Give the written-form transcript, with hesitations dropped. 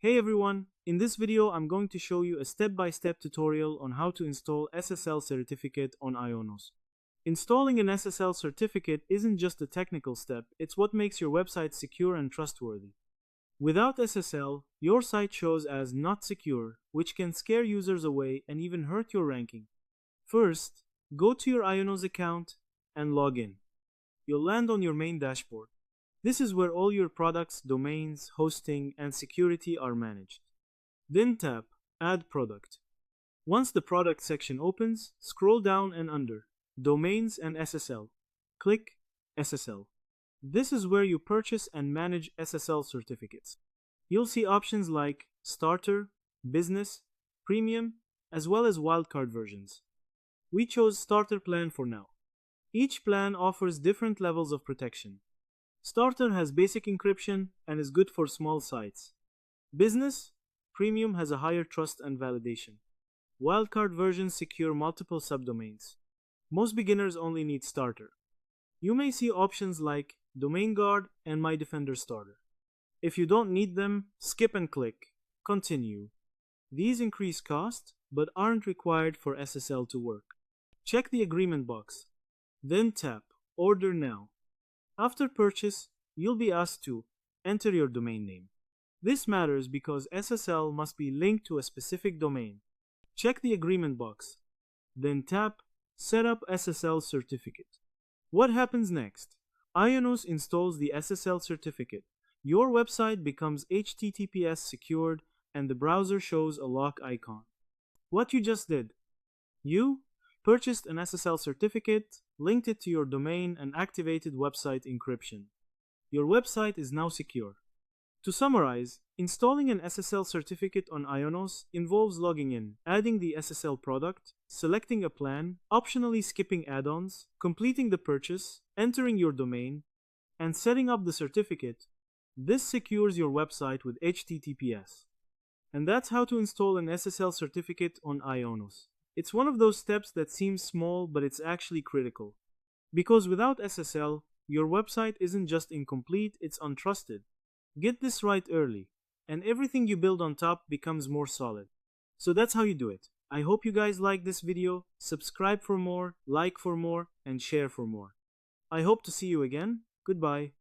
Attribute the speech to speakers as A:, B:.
A: Hey everyone, in this video I'm going to show you a step-by-step tutorial on how to install SSL certificate on IONOS. Installing an SSL certificate isn't just a technical step, it's what makes your website secure and trustworthy. Without SSL, your site shows as not secure, which can scare users away and even hurt your ranking. First, go to your IONOS account and log in. You'll land on your main dashboard. This is where all your products, domains, hosting, and security are managed. Then tap Add Product. Once the product section opens, scroll down and under Domains and SSL. Click SSL. This is where you purchase and manage SSL certificates. You'll see options like Starter, Business, Premium, as well as wildcard versions. We chose Starter plan for now. Each plan offers different levels of protection. Starter has basic encryption and is good for small sites. Business Premium has a higher trust and validation. Wildcard versions secure multiple subdomains. Most beginners only need Starter. You may see options like Domain Guard and My Defender Starter. If you don't need them, skip and click Continue. These increase cost but aren't required for SSL to work. Check the agreement box. Then tap Order Now. After purchase, you'll be asked to enter your domain name. This matters because SSL must be linked to a specific domain. Check the agreement box. Then tap Set up SSL certificate. What happens next? IONOS installs the SSL certificate. Your website becomes HTTPS secured and the browser shows a lock icon. What you just did? You purchased an SSL certificate, linked it to your domain, and activated website encryption. Your website is now secure. To summarize, installing an SSL certificate on IONOS involves logging in, adding the SSL product, selecting a plan, optionally skipping add-ons, completing the purchase, entering your domain, and setting up the certificate. This secures your website with HTTPS. And that's how to install an SSL certificate on IONOS. It's one of those steps that seems small, but it's actually critical. Because without SSL, your website isn't just incomplete, it's untrusted. Get this right early, and everything you build on top becomes more solid. So that's how you do it. I hope you guys liked this video. Subscribe for more, like for more, and share for more. I hope to see you again. Goodbye.